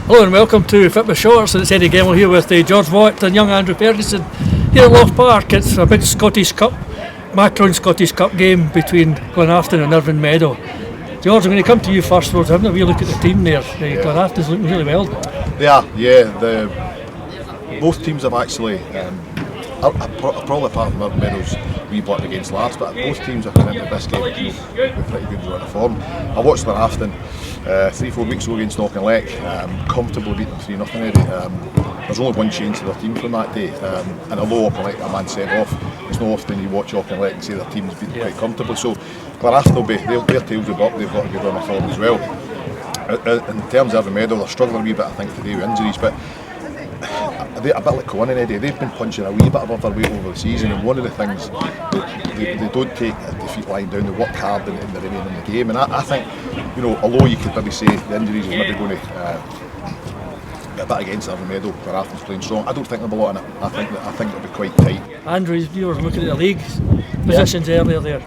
Hello and welcome to Fitba Shorts, and it's Eddie Gemmell here with George Watt and young Andrew Ferguson here at Loch Park. It's a big Scottish Cup, Macron Scottish Cup game between Glenafton and Irvine Meadow. George, I'm going to come to you first. We're having a wee look at the team there. Glenafton's looking really well. They are, yeah. Both teams have actually, probably apart from Irvine Meadow's wee blip against Largs, but both teams are coming into this game with pretty good run of form. I watched Glenafton 3-4 weeks ago against Knockanleck, comfortably beat them 3-0 Eddie. There's only one change to their team from that day, and although Auchinleck got a man sent off, it's not often you watch Auchinleck and say their team's beaten quite comfortably. So Glenafton will be, their tails will be up, they've got a good run of form as well. In terms of Irvine Meadow, they're struggling a wee bit, I think, today with injuries, but a bit like Cohen and Eddie, they've been punching a wee bit above their weight over the season, and one of the things they don't take a defeat lying down, they work hard in the remaining of the game, and I think, you know, although you could maybe say the injuries is maybe going to get a bit against Irvine Meadow, Glenafton's playing strong, I don't think there'll be a lot in it. I think it'll be quite tight. Andrew, you were looking at the league positions earlier there.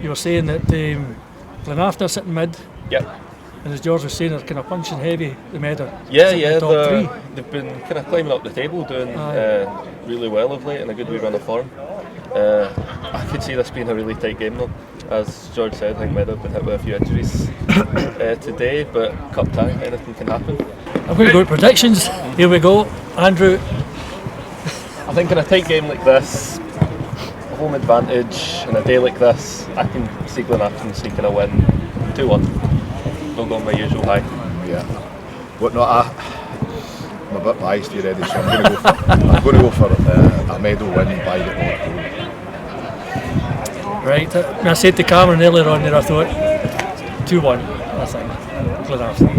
You were saying that Glenafton are sitting mid. Yep. And as George was saying, they're kind of punching heavy, the Meadow. Yeah, top three. They've been kind of climbing up the table, doing really well of late, and a good wee run of form. I could see this being a really tight game though. As George said, I think Meadow have been hit with a few injuries today, but cup time, anything can happen. I'm going to go with predictions. Here we go. Andrew? I think in a tight game like this, home advantage, in a day like this, I can see Glenafton sneaking a win 2-1. I'll go on my usual high. Yeah. But no, I'm a bit biased here, Eddie, so I'm going to go for a Meadow win by the goal. Right. I said to Cameron earlier on there, I thought 2-1. I think Glenafton.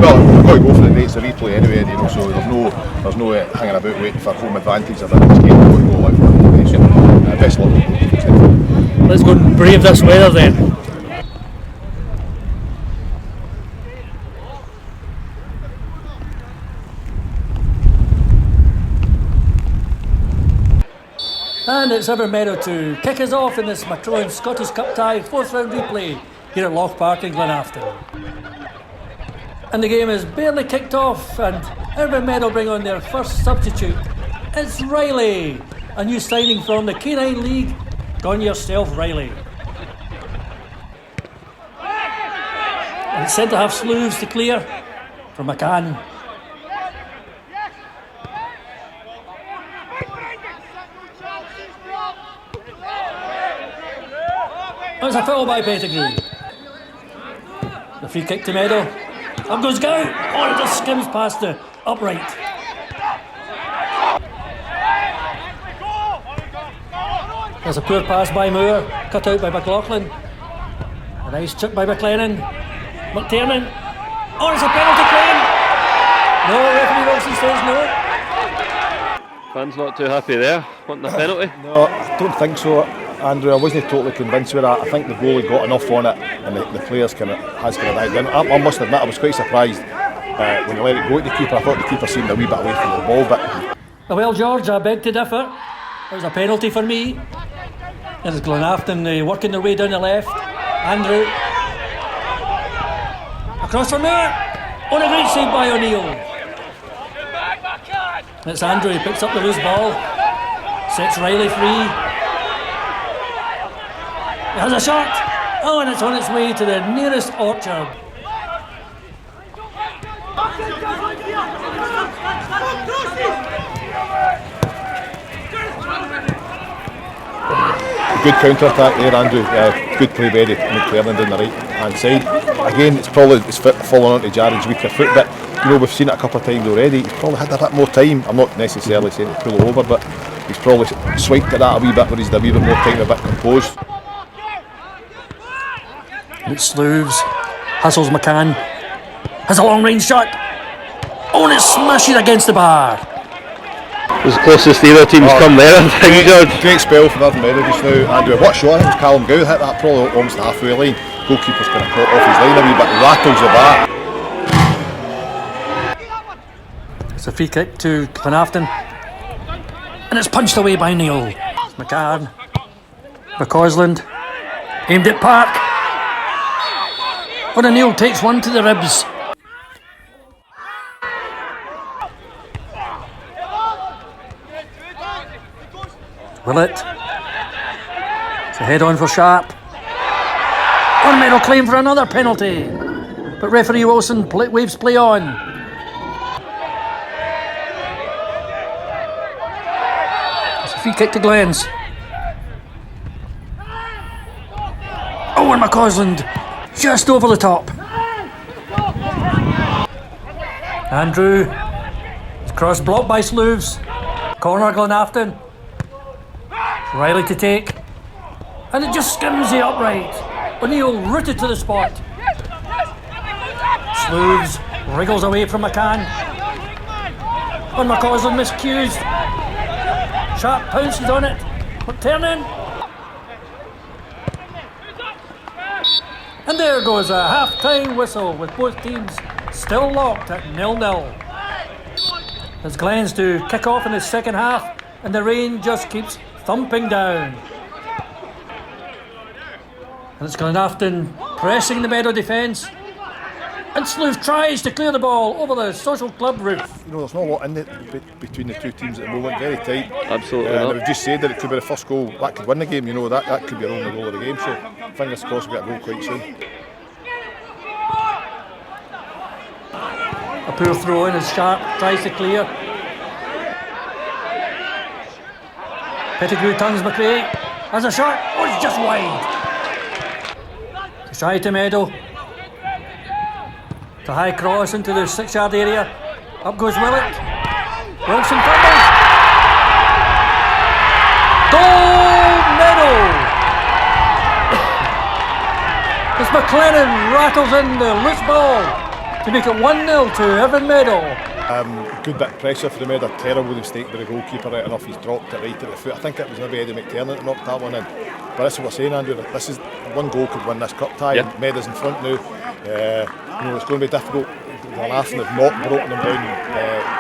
Well, we're going to go for it. It's a replay anyway, Eddie, you know, so there's no hanging about waiting for home advantage of this game. We're going to go out for it. So, best luck. Let's go and brave this weather then. And it's Irvine Meadow to kick us off in this Macron Scottish Cup tie 4th round replay here at Loch Park in Glenafton. And the game is barely kicked off, and Irvine Meadow bring on their first substitute. It's Relly, a new signing from the K9 League. Gone yourself, Relly. And centre half Slews to clear from McCann. It's a foul by Pettigrew. The free kick to Meadow. Up goes Gow. Oh, it just skims past the upright. There's a poor pass by Moore. Cut out by McLaughlin. A nice chip by McLennan. McTiernan. Oh, it's a penalty claim. No, referee Wilson says no. Fans not too happy there, wanting a penalty? No, I don't think so, Andrew. I wasn't totally convinced with that. I think the goalie got enough on it, and the players has kind of dived in. I must admit, I was quite surprised when he let it go at the keeper. I thought the keeper seemed a wee bit away from the ball, but... Well, George, I beg to differ. It was a penalty for me. And it's Glenafton working their way down the left. Andrew. Across from there. On a great save by O'Neill. It's Andrew, he picks up the loose ball. Sets Relly free. He has a shot. Oh, and it's on its way to the nearest orchard. Good counter-attack there, Andrew. Good play by Eddie McLaren down the right-hand side. Again, it's fallen onto Jared's weaker foot, but you know, we've seen it a couple of times already. He's probably had a bit more time. I'm not necessarily saying to pull it over, but he's probably swiped at that a wee bit where he's had a wee bit more time, a bit composed. It's Slews. Hustles McCann. Has a long-range shot. Oh, and it smashes against the bar. It was the closest the other teams come there, I think, George. Great spell for Irvine Meadow just now, Andrew. What shot? I think it was Callum Gow hit that probably almost halfway line. Goalkeeper's kind of caught off his line a wee bit, rattles the bar. It's a free kick to Glenafton. And it's punched away by Neil. McCann. McCausland. Aimed at Park. But O'Neill takes one to the ribs. Willett. It's a head on for Sharp. On Meadow claim for another penalty. But referee Wilson waves play on. It's a free kick to Glens. Owen McCausland just over the top. Andrew. It's cross blocked by Sloves. Corner Glenafton. Relly to take. And it just skims the upright. O'Neill rooted to the spot. Sloves wriggles away from McCann. On McCausland miscued. Sharp pounces on it. McTiernan. And there goes a half-time whistle with both teams still locked at 0-0. As Glens to kick off in the second half, and the rain just keeps thumping down. And it's Glenafton pressing the Meadow defence. And Sleuth tries to clear the ball over the social club roof. You know, there's not a lot in it between the two teams at the moment, very tight. Absolutely not. We've just said that it could be the first goal, that could win the game, you know, that could be the only goal of the game, so fingers crossed we get a goal quite soon. A poor throw in as Sharp tries to clear. Pettigrew tongues McRae. Has a shot. Oh, it's just wide. Shy to Meadow. It's a high cross into the 6-yard area. Up goes Willett. Wilson fumbles. Goal, Meadow! As McLennan rattles in the loose ball to make it 1-0 to Irvine Meadow. Good bit of pressure for the Meadow. Terrible mistake by the goalkeeper right enough. He's dropped it right at the foot. I think it was maybe Eddie McTiernan that knocked that one in. But that's what we're saying, Andrew. This is one goal could win this cup tie. Yeah. Meadow's in front now. You know, it's going to be difficult. Glenafton have not broken them down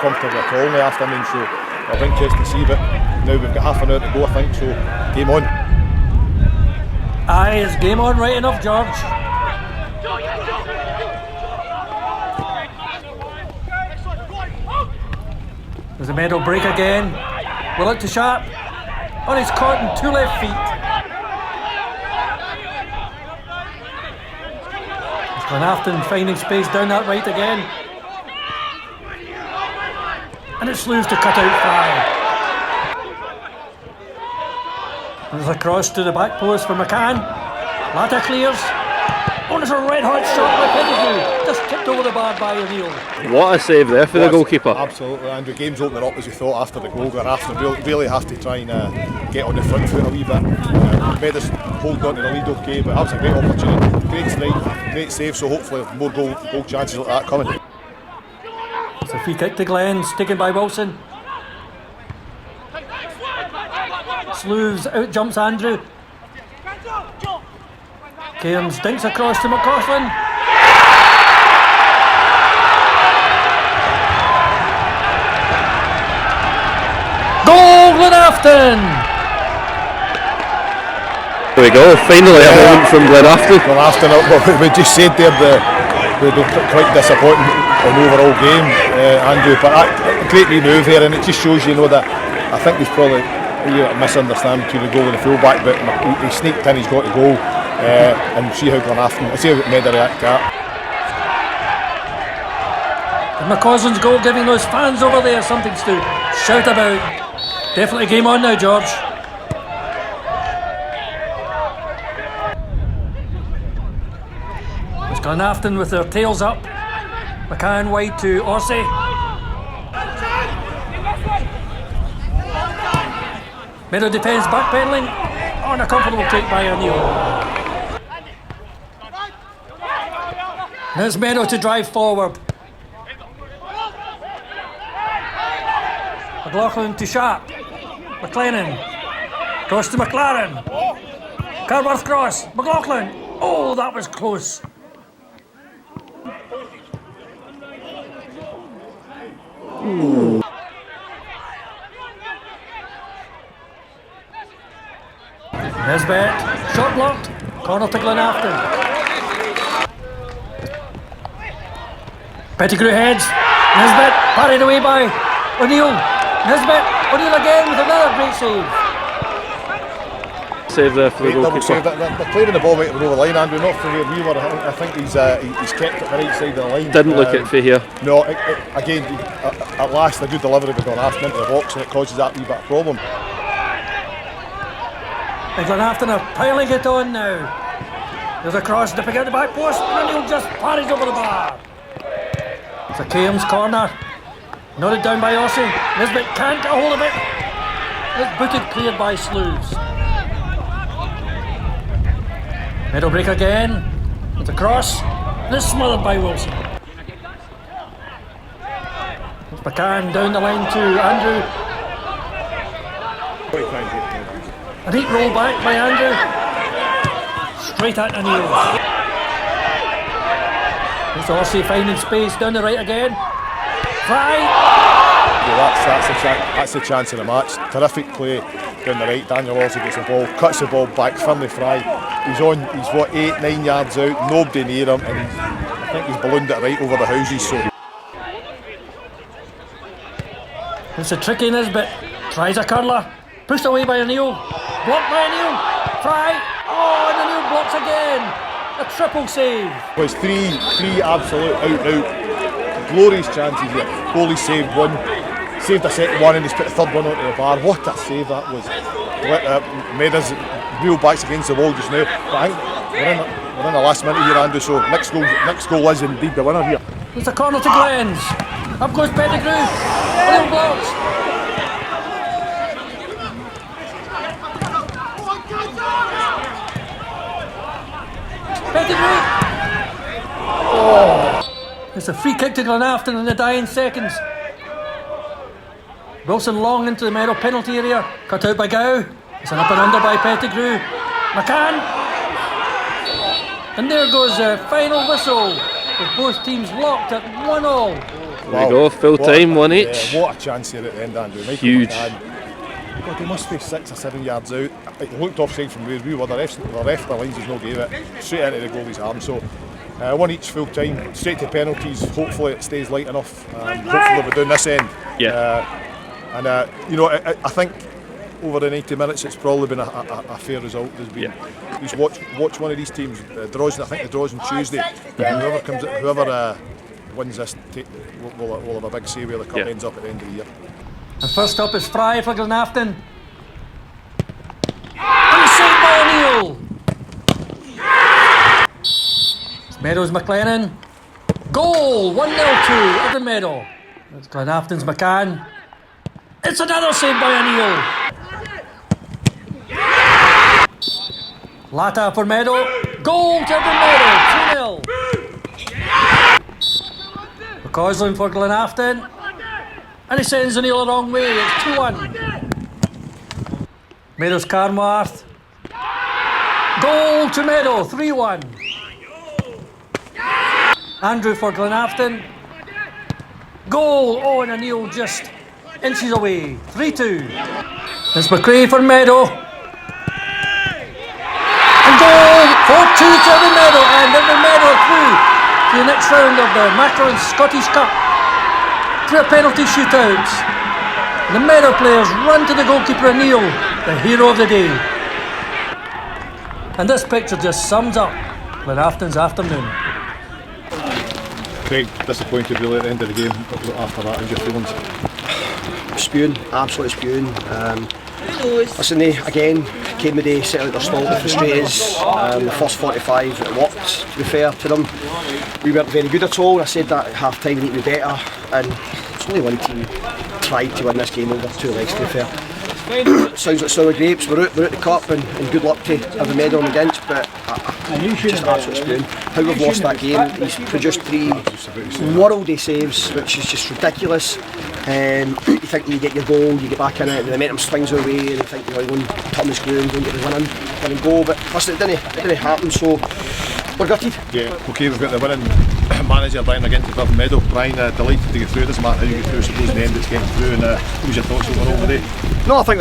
comfortably at all now after so it'll be interesting to see. But now we've got half an hour to go, I think. So game on. Aye, it's game on right enough, George. There's a Meadow break again. Willett to Sharp. On his caught in 2 left feet. It's Glenafton finding space down that right again. And it's Sloves to cut out 5. There's a cross to the back post for McCann. Latta clears. Oh, there's a red hot shot by Pettigrew. Just tipped over the bar by O'Neill. What a save there for the goalkeeper. Absolutely, Andrew. Game's opening up as we thought after the goal. Glenafton really have to try and get on the front foot a wee bit. Made us hold on to the lead okay, but that was a great opportunity. Great strike, great save, so hopefully more goal chances like that coming. It's a free kick to Glens, taken by Wilson. Sloves out jumps Andrew. Cairns dinks across to McCausland. Goal, Glenafton! There we go, finally a moment from Glenafton. Glenafton, we just said there they've been quite disappointing in the overall game, Andrew, but a great wee move here, and it just shows you know that I think there's probably a misunderstanding between the goal and the fullback, but he sneaked in, he's got the goal. And see how Glenafton, see how Meadow react to that. And McCausland's goal giving those fans over there something to shout about. Definitely game on now, George. It's Glenafton with their tails up. McCann wide to Orsi. Meadow defence backpedaling. On a comfortable take by O'Neill. There's Meadow to drive forward. McLaughlin to Sharp. McLennan. Cross to McLaren. Carworth cross. McLaughlin. Oh, that was close. Ooh. Nesbitt. Shot blocked. Corner to Glenafton. Pettigrew heads. Nesbitt parried away by O'Neill. Nesbitt. O'Neill again with another great save. save there for the double save. goalkeeper. They're clearing the ball right over the line, Andrew, not from where we were. I think he's kept it the right side of the line. Didn't look it for here. No, again, at last, a good delivery by Glenafton into the box, and it causes that wee bit of problem. And Glenafton are piling it on now. There's a cross dipping out the back post, and O'Neill just parries over the bar. It's a Cairns corner. Nodded down by Ossie. Nisbet can't get a hold of it. It's booted, cleared by Slews. Meadow break again. It's a cross. And it's smothered by Wilson. It's McCann down the line to Andrew. A neat roll back by Andrew. Straight at O'Neill. It's Ossie finding space down the right again. Fry! That's the chance of the match. Terrific play down the right. Daniel Ossie gets the ball, cuts the ball back, firmly Fry. He's 8-9 yards out, nobody near him, and I think he's ballooned it right over the houses. So it's a trickiness, but tries a curler. Pushed away by O'Neill. Blocked by O'Neill. Fry! Oh, and O'Neill blocks again. A triple save. Well, it's three absolute out glorious chances here. Goalie saved one, saved a second one, and he's put the third one onto the bar. What a save that was. Meadow's real backs against the wall just now. But I think we're in the last minute here, Andrew, so next goal is indeed the winner here. It's a corner to Glens. Up goes Pettigrew. O'Neill blocks. Pettigrew. Oh. It's a free kick to Glenafton in the dying seconds. Wilson long into the Meadow penalty area. Cut out by Gow. It's an up and under by Pettigrew. McCann. And there goes the final whistle, with both teams locked at 1-1. There you go, full time, one each. What a chance here at the end, Andrew. Huge. God, they must be 6 or 7 yards out. It looked offside from where we were. The ref the lines has no gave it. Straight into the goalie's arm. So one each full time, straight to penalties. Hopefully it stays light enough. Hopefully we're down this end. Yeah. I think over the 90 minutes it's probably been a fair result. There's been, just watch one of these teams. Draws. I think the draws on Tuesday. Whoever wins this will have a big say where the cup ends up at the end of the year. And first up is Fry for Glenafton. And the save by O'Neill. It's Meadow's McLennan. Goal! 1-0 to Irvine Meadow. It's Glenafton's McCann. It's another save by O'Neill. Latta for Meadow. Goal to Irvine Meadow. 2-0. McCausland for Glenafton. And he sends O'Neill the wrong way. It's 2-1. Meadow's Carmarth. Goal to Meadow. 3-1. Andrew for Glenafton. Goal. Oh, and O'Neill just inches away. 3-2. It's McRae for Meadow. And goal. 4-2 to Irvine Meadow. And Irvine Meadow through to the next round of the Macron Scottish Cup. Through a penalty shootout. The Meadow players run to the goalkeeper O'Neill, the hero of the day. And this picture just sums up Glenafton's afternoon. Craig, disappointed really at the end of the game after that. How's your feelings? Spewing, absolutely spewing. Listen, they again came the day, set out their stall to frustrate us. The first 45 it worked, to be fair to them. We weren't very good at all. I said that at half time we need to be better, and it's only one team tried to win this game over 2 legs, to be fair. Sounds like sour grapes. We're out the cup, and good luck to Irvine Meadow on against, but just absolutely spewing. How we've lost that game. He's produced 3 worldy saves, which is just ridiculous. You think when you get your goal, you get back in it, the momentum swings away, and you think you're going to turn the screw and go and get the winning goal, but listen, it didn't happen, so we're gutted. Yeah, okay, we've got the winning manager Brian again to Irvine Meadow. Brian, delighted to get through. Doesn't matter how you get through, I suppose in the end it's getting through. And what was your thoughts overall today? No, I think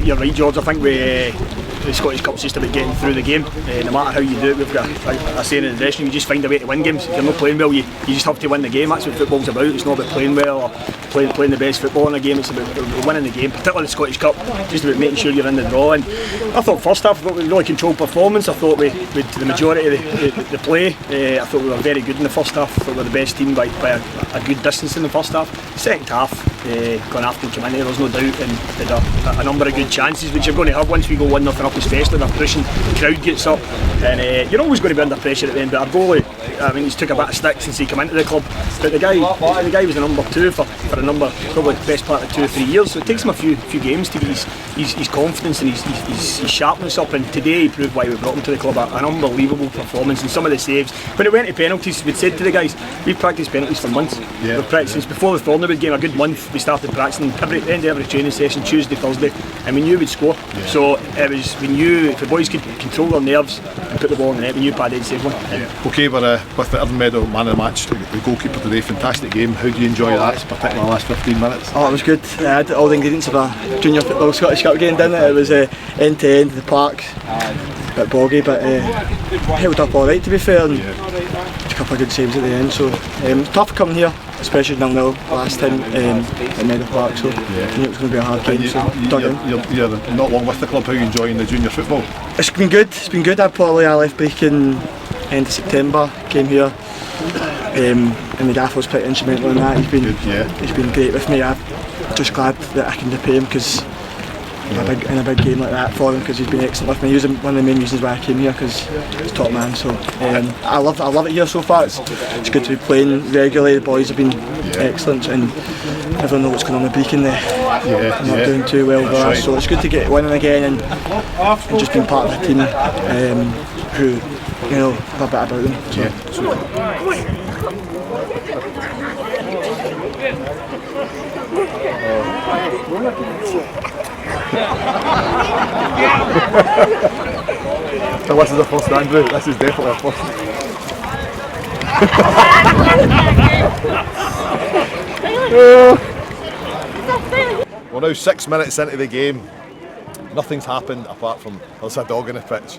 you're right, George. I think the Scottish Cup's just about getting through the game. No matter how you do it, we've got a saying in the dressing room, you just find a way to win games. If you're not playing well, you just have to win the game. That's what football's about. It's not about playing well or playing the best football in a game. It's about winning the game, particularly the Scottish Cup. Just about making sure you're in the draw. And I thought first half, I thought we really controlled performance. I thought we to the majority of the play. I thought we were very good in the first half. I thought we were the best team by a good distance in the first half. Second half, Glenafton came in there, there's no doubt, and had a number of good chances, which you're going to have once we go 1-0 up, especially they're pushing, the crowd gets up, and you're always going to be under pressure at the end. But our goalie, I mean, he's took a bit of stick since he came into the club, but the guy was the number 2 for a number, probably the best part of 2 or 3 years, so it takes him a few games to get his confidence and his sharpness up, and today he proved why we brought him to the club. An unbelievable performance, and some of the saves. When it went to penalties, we'd said to the guys, we've practiced penalties for months. We've practiced since before the Thornwood game, a good month. We started practicing at the end of every training session, Tuesday, Thursday, and we knew we'd score. So we knew if the boys could control their nerves and put the ball in the net, we knew Paddy'd save one. Okay, we're with the Irvine Meadow man of the match, the goalkeeper today, fantastic game. How do you enjoy that, particularly the last 15 minutes? Oh, it was good. I had all the ingredients of a junior football Scottish Cup game, didn't it? It was end to end, the park, a bit boggy, but held up alright to be fair, and a couple of good saves at the end, so tough coming here, especially 0-0 last time in Meadow Park, so I knew it was going to be a hard game, You're not long with the club. How are you enjoying the junior football? It's been good. I left breaking end of September, came here, and the gaffer was pretty instrumental in that. He's been great with me. I'm just glad that I can repay him, because in a big game like that for him, because he's been excellent with me. He was one of the main reasons why I came here, because he's top man. So I love it here so far. It's good to be playing regularly. The boys have been excellent, and everyone knows what's going on with Beacon there. They're not doing too well for us, so it's good to get winning again and just being part of a team who have a bit about them. So. So this is the first, Andrew. This is definitely a first. We're now 6 minutes into the game. Nothing's happened apart from there's a dog in the pitch.